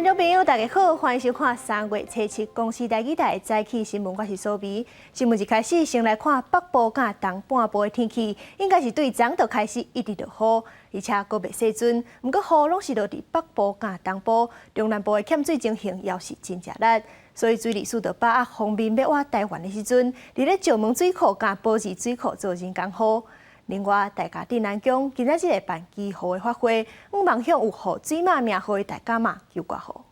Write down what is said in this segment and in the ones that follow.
观众朋友，大家好，欢迎收看3月初7公视台语台早起新闻，我是苏眉。新闻一开始，先来看北部甲东半部的天气，应该是对昨就开始一直就好，而且阁袂细准。不过雨拢是落伫北部甲东部，中南部的欠水情形也是真正力，所以水利署就把握方面要挖台湾的时阵，伫咧石门水库甲保治水库做人工好。另外，大甲镇南宫今仔日办祈福的法会，望向有予水马名号的大家嘛求挂好。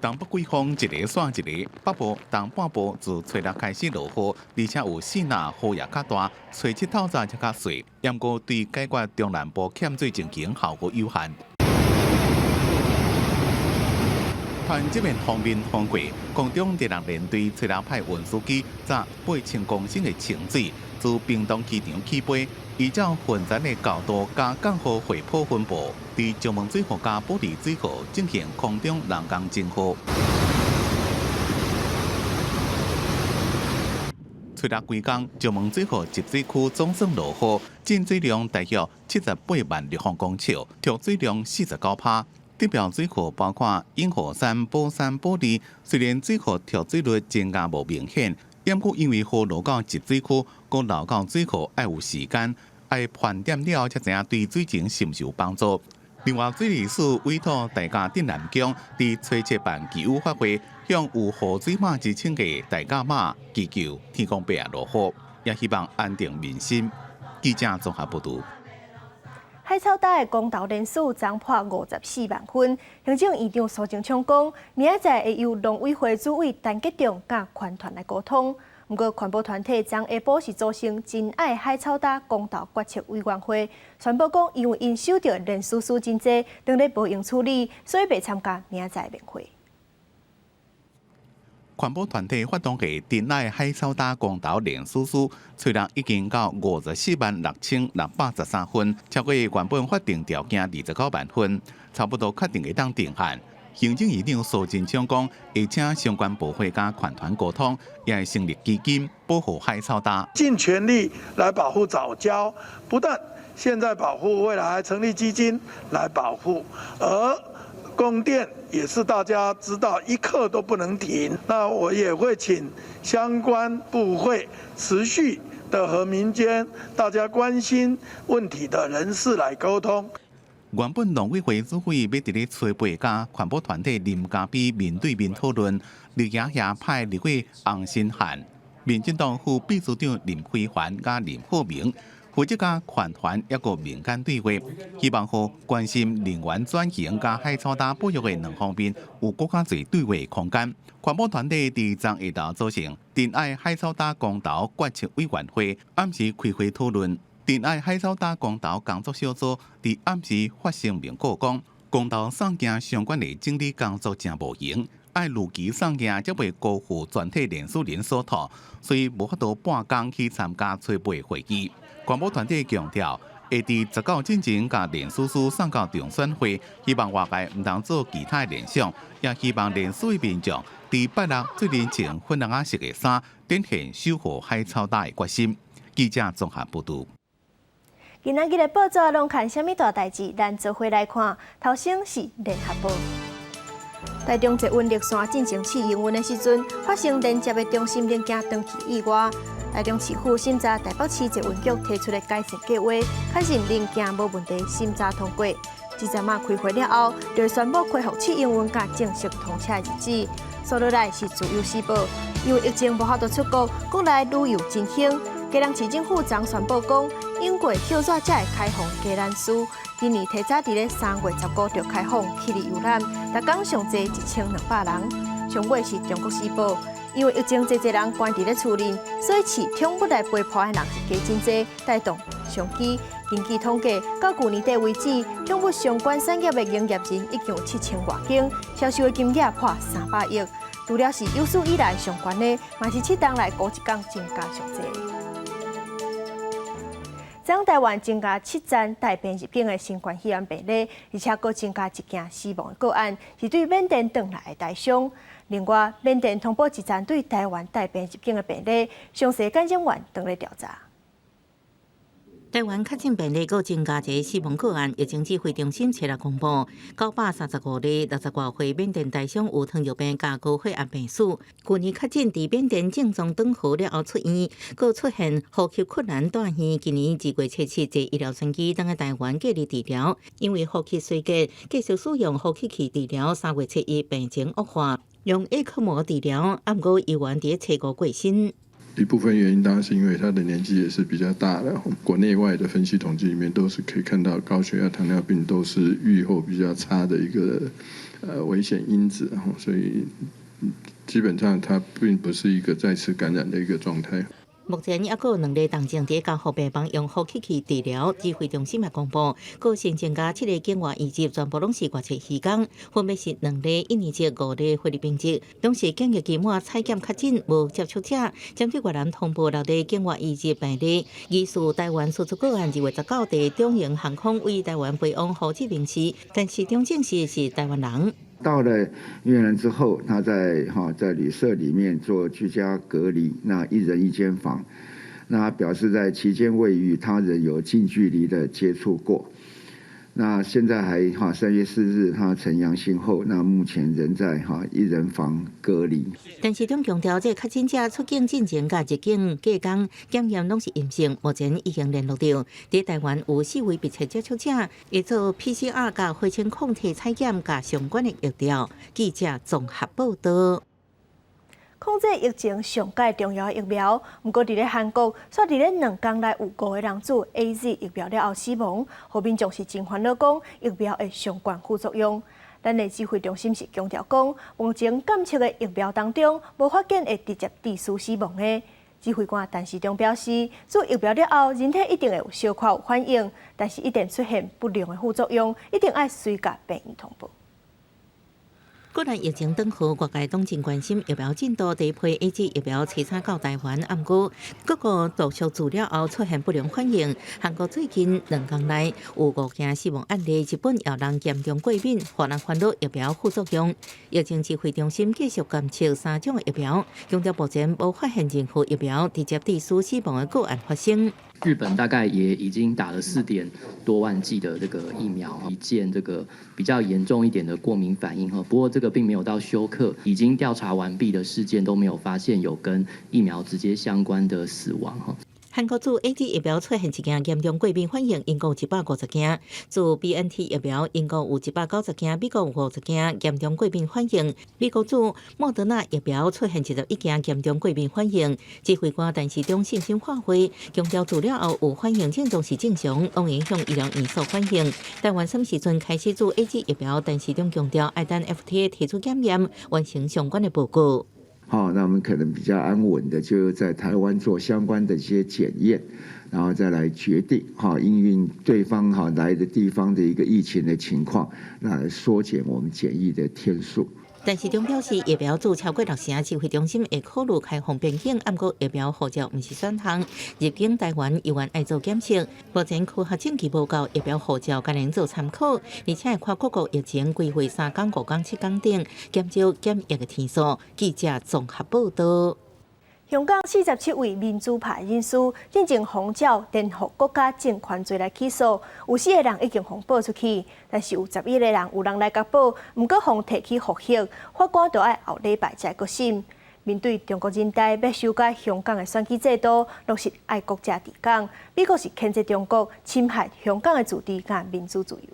东北季风一个线一个，北部东半部自初六开始落雨，而且有四那雨也较大，初7透早才较细，不过对解决中南部欠水情形效果有限。团这边方面风过，公中热人连队初六派运输机载8000公升的清水，自屏东机场起飞，依照分层的高度加降雨回坡分布，伫石门水库加保治水库进行空中人工净化。初六规工，石门水库集水区总算落雨，进水量大约78万立方公尺，调水量49%。地表水库包括永和山、宝山、保利，虽然水库调水率增加无明显，不过因为雨落到集水区，搁流到水库要有时间，要盘点了才知影对水情是毋是有帮助。另外，水利署委托大甲镇南宫伫初7办祈雨法会，向有雨水马之称的大甲马祈求天公伯啊落雨，也希望安定民心。记者综合报道。海草岛的公投人数涨破54万份，行政院长苏贞昌讲，明仔载会由农委会主委陈吉仲甲环团来沟通。不过，环保团体昨下晡是组成真爱海草岛公投决策委员会，宣布讲，因为因收到人事真济，当日无用处理，所以袂参加明仔载的面会。环保团体发动的真爱海草岛公投连署数，虽然已经到546613份，超过原本法定条件29万份，差不多确定会当定案。行政院长苏贞昌讲，会请相关部会甲环团沟通，也会成立基金保护海草岛，尽全力来保护藻礁，不但现在保护，未来还成立基金来保护，而供电也是大家知道一刻都不能停。那我也会请相关部会持续的和民间大家关心问题的人士来沟通。原本农委会主委要伫咧初8甲环保团体林家比面对面讨论，立爷爷派立委洪新汉、民进党副秘书长林辉环甲林鹤明。负责甲环团一个民间对话，希望和关心能源转型甲海草岛保育的两方面有更加侪对话空间。环保团体伫昨下昼组成真爱海草岛公投决策委员会，暗时开会讨论。真爱海草岛公投工作小组伫暗时发声明告讲，公投送件相关的整理工作正无闲。爱如期送件，则袂辜负全体联署人所托，所以无法度半工去参加初8会议。环保团体强调，会伫19进前甲联署书送到中选会，希望外界毋通做其他联想，也希望联署的民众伫8日最年穿粉红色的衫，展现守护海草岛的决心。记者综合报道。今仔日的报纸拢看什么大代志？咱做伙来看。头先是联合报。台中捷运绿线进行试营运的时阵，发生连接的中心零件断去意外。台中市府审查台北市捷运局提出的改善计划，确认零件无问题，审查通过。记者嘛开会了后，就宣布恢复试营运甲正式通车日子。所落来是自由时报，因为疫情无法度出国，国内旅游真兴。嘉南市政府昨宣布讲，英国休热才会开放嘉南市，今年提早伫咧3月15就开放去日游览，逐工上侪1200人。上尾是中国时报。因为疫情，侪人关伫咧厝里，所以市场不来陪伴的人是加真济，带动商机。根据统计，到去年底为止，中国相关产业的营业人已经有7000多间，销售的金额破300亿。除了是有史以来上悬的，嘛是7档来过一天增加上济。昨台湾增加7站带病入境的新冠肺炎病例，而且佫增加1件死亡的个案，是对缅甸转来的大伤。另外，缅甸通报1站对台湾带病入境的病例，详细感染源等咧调查。台湾确诊病例又增加一个死亡个案，疫情指挥中心7日公布，935例60外岁缅甸大伤有糖尿病加高血压病史。去年确诊伫缅甸症状转好了后出院，又出现呼吸困难断气。今年2月初7，一医疗专机等在台湾隔离治疗，因为呼吸衰竭，继续使用呼吸器治疗。3月7日病情恶化，用ECMO科膜治疗，不过医院伫初5过身。一部分原因当然是因为他的年纪也是比较大了，国内外的分析统计里面都是可以看到高血压、糖尿病都是预后比较差的一个危险因子，所以基本上它并不是一个再次感染的一个状态。目前还有2例重症伫交互病房用呼吸器治疗，指挥中心也公布，个新增加7个境外移植，全部拢是外籍移工，分别是2例印尼籍、5例菲律宾籍，拢是检疫期满采检确诊无接触者。针对越南通报6例境外移植病例，疑似台湾输出个案2月19日中营航空为台湾飞往胡志明市，但是中证实是台湾人。到了越南之后，他在旅社里面做居家隔离，那1人1间房，那表示在期间未与他人有近距离的接触过。那现在还3月4日他呈阳性后，那目前仍在1人房隔离。陈市长强调，这确诊者出境进前甲入境隔工检验拢是阴性，目前已经联络到伫台湾有4位密切接触者，会做 PCR 甲血清抗体采检甲相关的疫苗。记者综合报道。控制疫情上界重要的疫苗，不过伫咧韩国，却伫咧2天内有5个人注 AZ 疫苗了后死亡，后民众是真烦恼，讲疫苗的相关副作用。咱的指挥中心是强调讲，目前检测的疫苗当中，无发现会直接致死死亡的。指挥官陈时中表示，注疫苗了后，人体一定会有小可有反应，但是一旦出现不良的副作用，一定要随甲病院通报。果然疫情转好，外界拢真关心疫苗进度。第一批 AZ 疫苗车产到台湾，不过各个陆续治疗后出现不良反应。韩国最近2天内有5件死亡案例，日本也人严重过敏，互人烦恼疫苗副作用。疫情指挥中心继续监测3种疫苗，强调目前无发现任何疫苗直接致死死亡的个案发生。日本大概也已经打了4点多万剂的这个疫苗，一件这个比较严重一点的过敏反应哈，不过这个并没有到休克，已经调查完毕的事件都没有发现有跟疫苗直接相关的死亡哈。韩国自 AZ 疫苗出现1件严重过敏反应，英国有150件；自 BNT 疫苗，英国有190件，美国有50件严重过敏反应。美国自莫德纳疫苗出现11件严重过敏反应。指挥官陈时中信心发挥，强调治疗后有反应症状是正常，拢影响医疗因素反应。台湾什么时阵开始自 AZ 疫苗？陈时中强调，爱等 FTA 提出检验，完成相关的报告。那我们可能比较安稳的，就在台湾做相关的一些检验，然后再来决定因应对方来的地方的一个疫情的情况，来缩减我们检疫的天数。陈时中表示，疫苗注超过6成，指挥中心会考虑开放边境，不过疫苗护照不是选项。入境台湾依然爱做检测，目前科学证据报告疫苗护照仅能做参考，而且会看各国疫情规划3天、5天、7天等减少检疫的天数。记者综合报道。香港47位民主派人士进前奉召颠覆国家政权罪来起诉，有4个人已经被报出去，但是有11个人有人来甲报，毋过被提起复核，法官就要后礼拜才决审。面对中国人大要修改香港的选举制度，落实爱国者治港，美国是谴责中国侵害香港的自治甲民主自由。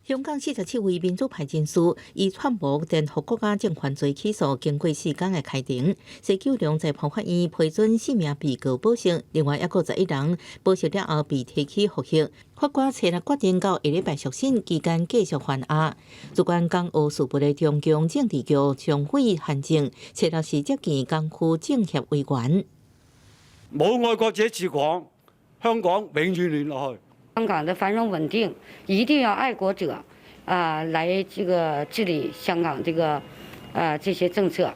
香港47位民主派人士以串谋颠覆国家政权罪起诉，经过4天的开庭，西九龙裁判法院批准4名被告保释，另外还有11人保释了后被提起复核。法官7日决定到下礼拜续审期间继续还押。主管港澳事务的中共政治局常委韩正7日是接见港区政协委員。冇愛國者治港，香港永遠亂落去。香港的繁荣稳定，一定要爱国者来这个治理香港这些政策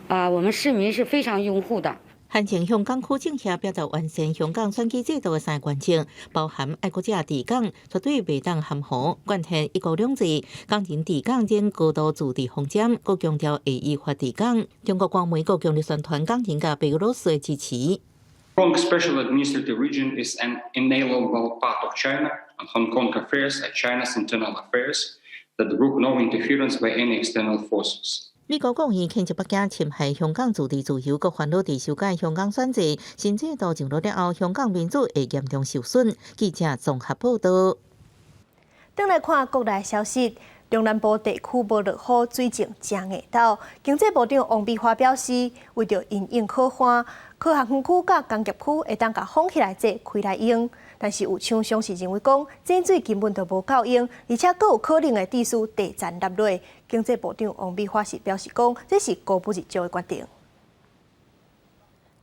我们市民是非常拥护的。韩正向港区政协表达完善香港选举制度的3个原则，包含爱国者治港，绝对袂当含糊，贯彻一国两制，港人治港等高度自治方针，佮强调会依法治港。中国官媒各强烈宣传港人甲白俄罗斯的支持。Hong Kong Special Administrative Region is an inalienable part of China, and Hong Kong affairs are China's internal affairs that brook no interference by any external forces. 美国讲伊牵涉北京侵害香港自治自由，佮烦恼伫修改香港选制新制度进入了后，香港民主会严重受损。记者综合报道。转来看国内消息。中南部地区无落雨，水情正硬斗。经济部长王美花表示，为着因应可欢，科学园区甲工业区会当甲封起来者开来用。但是有厂商是认为讲，井水根本就无够用，而且佫有可能会致使地层塌落。经济部长王美花是表示讲，这是高不入招的决定。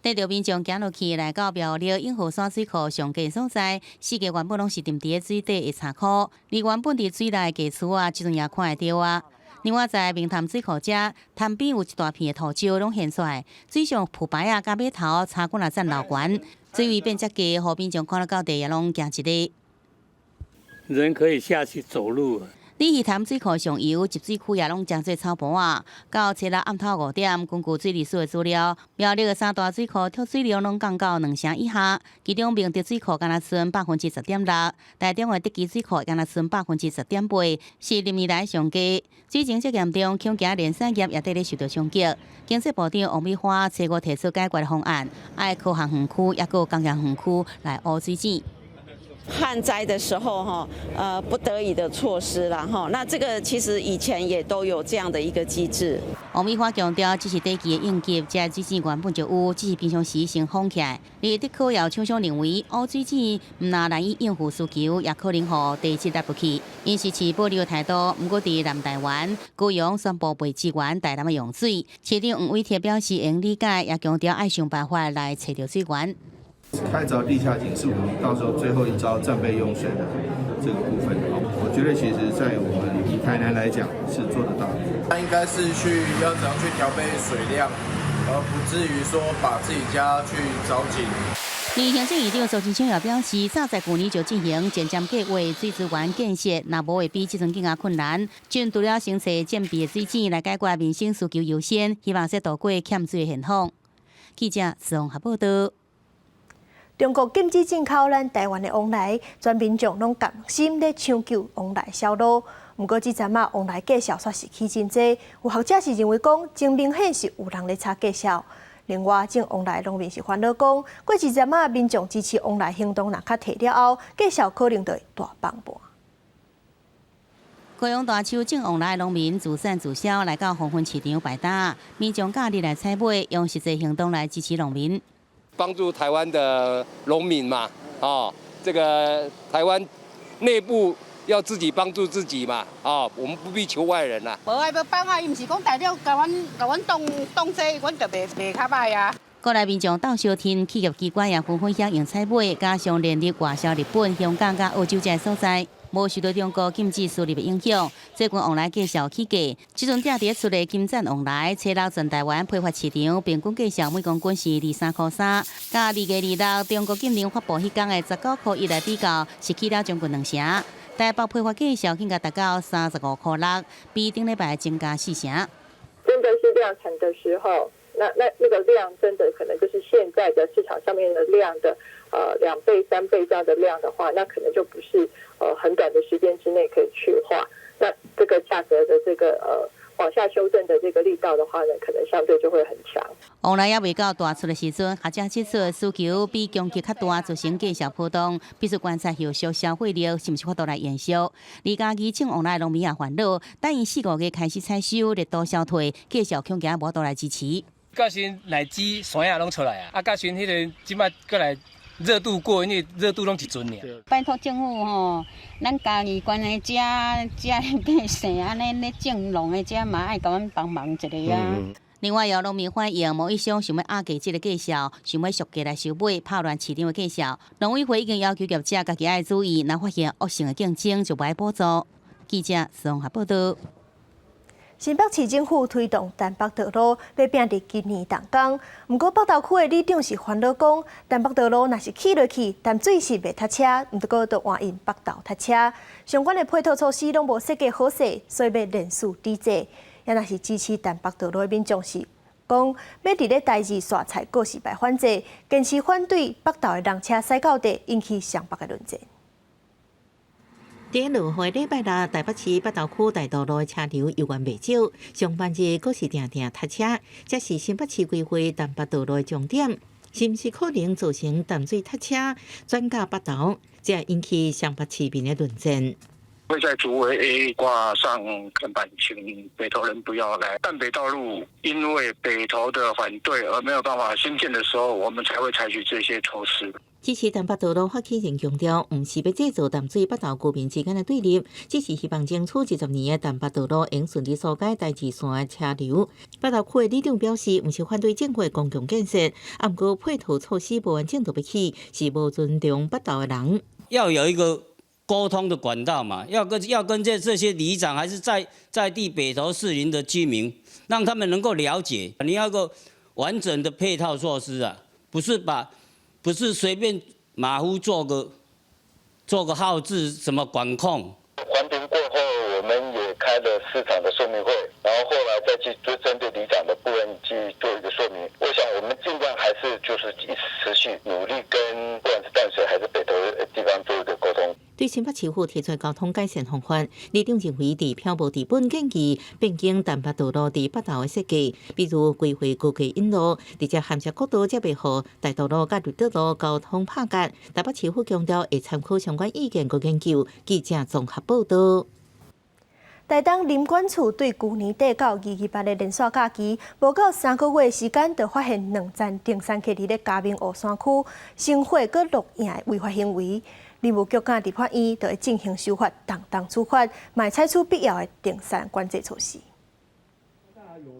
带着民众行落去，来到苗栗永和山水库上低所在，四个原本拢是沉伫水底的柴窟，而原本伫水内的家厝啊，即阵也看会到啊。另外在明潭水库遮，潭边有一大片的土石拢现出来，水上浮白啊、甲码头、柴棍啊站老悬，水位变遮低，互民众看得到地也拢惊一个。人可以下去走路。李鱼潭水库上游集水区也拢真侪草坡啊。到初六暗头5点，根据水利署的资料，苗栗的三大水库脱水量拢降到2成以下，其中明德水库敢若剩10.6%，台中的德基水库敢若剩10.8%，是历年来上低。水情最严重，恐惊连产业也得咧受到冲击。经济部长王美花初五提出解决方案，爱科学园区也个工业园区来乌水井。旱灾的时候，不得已的措施啦，那这个其实以前也都有这样的一个机制。王美花强调，这是短期的应急，这水井原本就有，只是平常时先封起来。而的确有厂商认为，乌水井唔那难以应付需求，也可能互地质入不去。因是持保留的态度，不过伫南台湾，高雄宣布袂支援台南的用水。市长黄伟铁表示会理解，也强调爱想办法来找到水源。开凿地下井是我们到时候最后一招战备用水的这个部分。我觉得其实在我们以台南来讲是做得到的。他应该是要怎样去调配水量，而不至于说把自己家去凿井。而行政院长苏贞昌也表示，早在去年就进行前瞻计划水资源建设，若无会比即阵更加困难。就除了先找建备的水井来解决民生需求优先，希望说渡过欠水的现况。记者综合报道。中国禁止进口咱台湾的往来，全民众拢同心咧抢救往来销路。不过，即阵啊，往来计数煞是起真济，有学者是认为讲，真明显是有人咧查计数。另外，正往来农民是烦恼讲，过一阵啊，民众支持往来行动若较提了后，计数可能就会大放半。高雄大树正往来的农民自产自销，来到黄昏市场摆摊，民众假日来采买，用实际行动来支持农民。帮助台湾的农民嘛，这个台湾内部要自己帮助自己嘛，我们不必求外人啦。无爱要帮啊，伊毋是讲大了，甲阮当这，阮就卖较歹啊。国内民众到小天，企业机关也纷纷响应采买，加上连日外销日本、香港、甲澳洲这所在。无受到中国禁止输入的影响，最近往来计数起价，即阵正伫出的金盏往来，初六全台湾批发市场平均计数每公斤是23.3，甲2月2日中国禁令发布迄天的19.1来比较，是起了将近2成。台北批发计数更加达到35.6，比顶礼拜增加4成。真的是量产的时候，那个量真的可能就是现在的市场上面的量的2倍、3倍这样的量的话，那可能就不是很短的时间之内可以去化。那这个价格的这个往下修正的这个力道的话呢，可能相对就会很强。往来也未到大出的时阵，学者指出需求比供给较大，造成计数波动，必须观察后续消费力是毋是法度来延续。而家己正往来农民也烦恼，等伊4、5月开始采收，力度消退，计数恐惊无度来支持。甲先奶鸡山啊拢出来啊，甲先迄个即摆过来热度过，因为热度拢一阵尔。拜托政府吼，咱家己关的遮百姓安尼咧种农的遮嘛，爱甲阮帮忙一下啊。另外，有农民反映，某一项想要压价这个计数，想要俗价来收买，拍乱市场的计数。农委会已经要求业者家己爱注意，若发现恶性的竞争，就不爱补助。记者综合报道。新北市政府推动台北道路，要拼伫今年动工。不过北投区的里长是烦恼讲，台北道路若是起落去，但水是袂塞车，不过就换因北投塞车。相关的配套措施拢无设计好势，所以要人事抵制。也若是支持台北道路的民众是讲要伫咧台二刷菜告示牌反制，坚持反对北投的人车驶到地，引起上北的论战。第落回礼拜六，台北市北投区大道路的车流犹原未少，上班日阁是定定塞车，这是新北市规划淡北道路的重点，是毋是可能造成淡水塞车转到北投，这引起上北市民的论战。会在竹围 A 挂上看板，请北投人不要来。淡北道路因为北投的反对而没有办法兴建的时候，我们才会采取这些措施。支持淡北道路发起人强调，毋是要制造淡水北投居民之间的对立，只是希望争取10年的淡北道路能顺利疏解台二线的车流。北投区的里长表示，毋是反对政府的公共建设，啊，不过配套措施无完整就要起，是无尊重北投的人。要有一个沟通的管道嘛，要跟这些里长还是在地北投市民的居民，让他们能够了解，你要个完整的配套措施啊，不是随便马虎做个号志什么管控。环评过后，我们也开了市场的说明会，然后后来再去针对里长的部分去做一个说明。我想我们尽量还是就是一直持续努力跟不管是淡水还是北投的地方做一个沟通。对新北市府提出交通改善方案，里长认为伫漂泊治本建议变更淡北道路伫北投的设计，比如规划高架引路，直接涵涉国道才袂互大道路甲绿道路交通拍隔。台北市府强调会参考相关意见和研究。记者综合报道。台东林管处对去年底到228的连续假期，无到3个月时间，就发现2站登山客伫咧嘉明湖山区生火佮录影的违法行为。林务局甲立法院就会进行修法，当处罚，嘛采取必要的登山管制措施。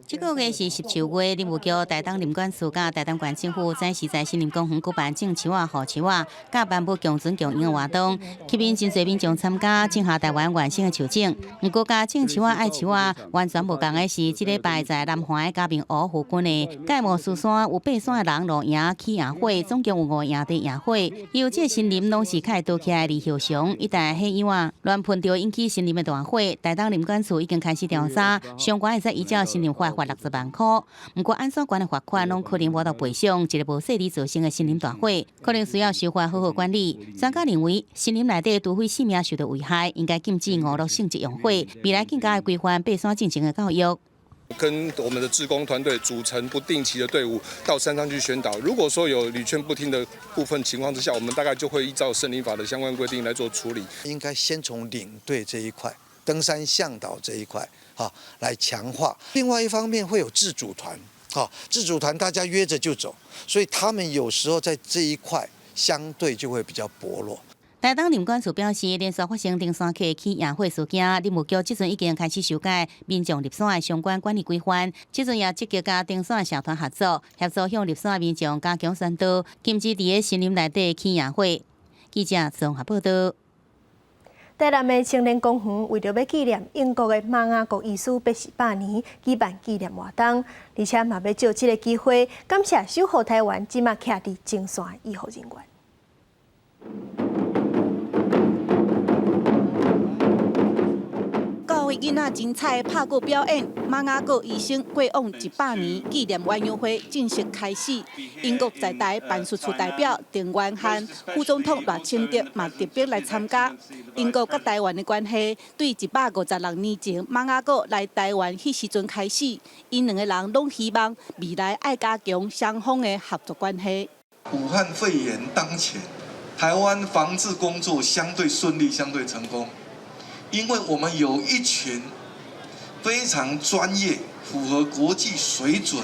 这个月是17月，林务局台东林管处甲台东县政府暂时在森林公园举办种树仔、护树仔，甲颁布共存共赢的活动，吸引真侪民众参加，种下台湾原生的树种。不过，甲种树仔、爱树仔完全无同的是，这礼拜在南环的嘉明湖附近的盖莫树山有8山的人露营起营火，总共有5营地营火。由这森林拢是开多起来李秀雄，一旦黑烟啊乱喷着引起森林的大火。台东林管处已经开始调查，相关会使依照森林法罚60万块。不过，按相关的罚款拢可能无到赔偿，一个无设立造成的森林大火，可能需要修法好好管理。专家认为，森林内底除非性命受到危害，应该禁止娱乐性质用火，未来更加规范爬山进行的教育。跟我们的志工团队组成不定期的队伍到山上去宣导。如果说有屡劝不听的部分情况之下，我们大概就会依照森林法的相关规定来做处理。应该先从领队这一块、登山向导这一块来强化。另外一方面会有自主团，自主团大家约着就走，所以他们有时候在这一块相对就会比较薄弱。台东林管处表示，连续发生登山客起营火事件，林务局即阵已经开始修改民众入山的相关管理规范，即阵也积极甲登山社团合作，协助向入山民众加强宣导，禁止伫森林内底起营火。记者综合报道。台南的青年公园为了要纪念英国的马雅各医师80年，举办纪念活动，而且嘛要借这个机会感谢守护台湾即马徛伫前线的医护人员。教育囡仔精彩的拍鼓表演，马雅各医生过往100年纪念园游会正式开始。英国在台办事处代表郑元汉、副总统赖清德嘛特别来参加。英国甲台湾的关系，对156年前马雅各来台湾迄时阵开始，因两个人拢希望未来爱加强双方的合作关系。武汉肺炎当前，台湾防治工作相对顺利，相对成功。因为我们有一群非常专业、符合国际水准，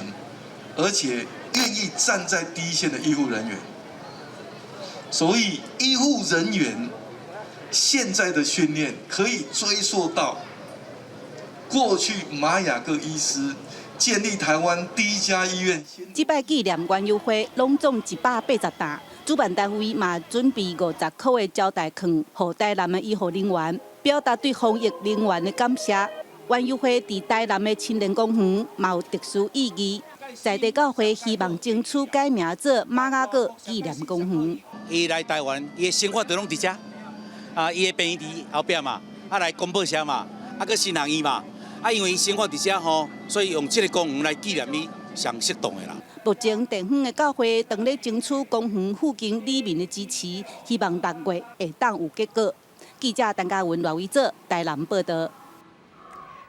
而且愿意站在第一线的医护人员，所以医护人员现在的训练可以追溯到过去马雅各医师建立台湾第一家医院。这摆纪念园游会拢总180担，主办单位嘛准备50块的招待券，予台南的医护人员。表达对防疫人员的感谢。园游会伫台南的青年公园嘛有特殊意义，在地教会希望争取改名做马雅各纪念公园。伊来台湾，伊的生活都拢伫遮，伊的病伫后壁嘛，来公报社嘛，搁新人医嘛，因为伊生活伫遮吼，所以用这个公园来纪念伊上适当的啦。目前地方的教会正咧争取公园附近里民的支持，希望6月会当有结果。记者陈嘉文、赖伟做台南报道。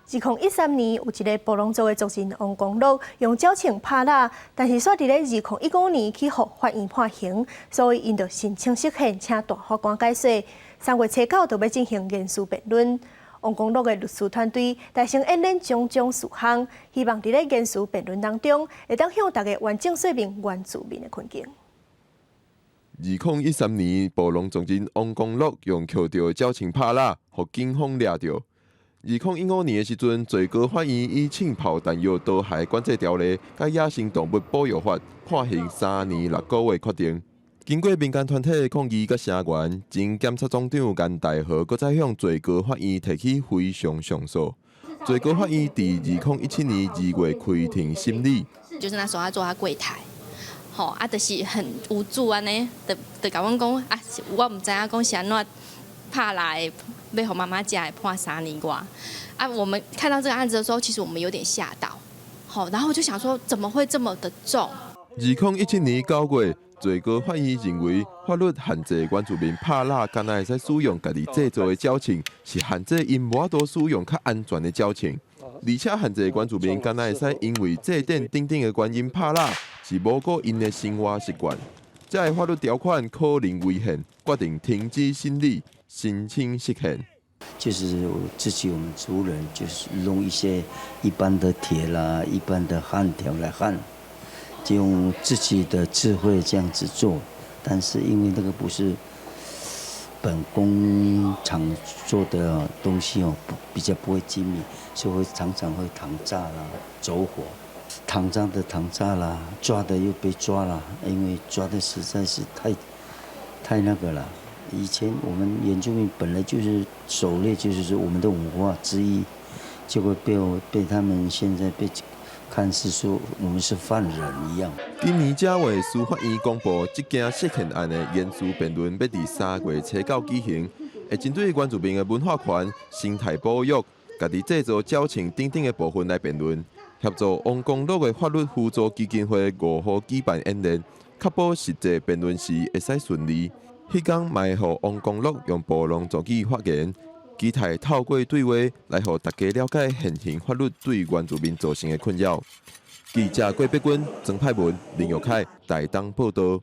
2013年，有一个布农族的族人王光禄用矫情拍蜡，但是煞伫咧2015年去互法院判刑，所以因就申请释宪，请大法官解释。3月初9就要进行言词辩论。王光禄的律师团队大声演练种种事项，希望伫咧言词辩论当中，会当向大家完整说明原住民的困境。2013年，布农族人王光禄用捡到矫情拍蜡，互警方抓到。2015年的时阵，最高法院以枪炮弹药刀械管制条例甲野生动物保育法判刑3年6个月决定。经过民间团体抗议甲声援，前检察总长颜大和搁再向最高法院提起非常上诉。最高法院伫2017年2月开庭审理。就是那时候他坐他柜台，就是很无助安尼，就甲阮讲啊，我唔知影讲是安怎拍来要互妈妈食的判3年外。我们看到这个案子的时候，其实我们有点吓到，然后我就想说怎么会这么的重？2017年9月。最高法院认为，法律限制原住民拍蜡，敢若会使使用家己制作的矫情，是限制因无法度使用较安全的矫情。而且限制原住民敢若会使因为祭典等等的原因拍蜡，是无顾因的生活习惯。这个法律条款可能违宪，决定停止审理，申请释宪。就是我们族人就是用一些一般的铁啦、一般的焊条来焊。就用自己的智慧这样子做，但是因为那个不是本工厂做的东西比较不会精密，所以会常常会膛炸啦、走火，膛炸啦，抓的又被抓了，因为抓的实在是太那个了。以前我们原住民本来就是狩猎，就是我们的文化之一，结果被他们现在被。看似说我们是犯人一样。今年10月，司法院公布这件释宪案的言词辩论，要伫3月初9举行，会针对原住民的文化权、生态保育、家己制作矫情等等的部分来辩论。协助王光禄的法律辅助基金会5号举办演练，确保实际辩论时会使顺利。迄天，卖互王光禄用布农族语发言。期待透过对话来互大家了解现行法律对原住民造成的困扰。记者郭碧君、曾派文、林玉凯台东报道。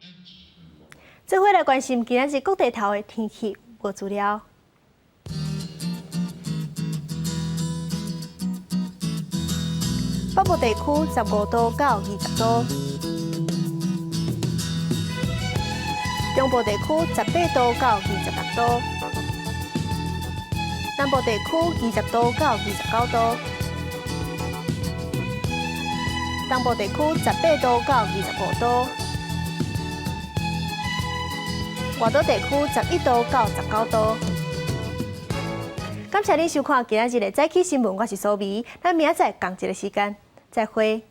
最后来关心今日各地头的天气无资料。北部地区15度到20度，中部地区18度到26度。南部地区20度到29度，东部地区18度到25度，外岛地区11度到19度。感谢您收看今日的早起新闻，我是苏眉，咱明仔载同一个时间再会。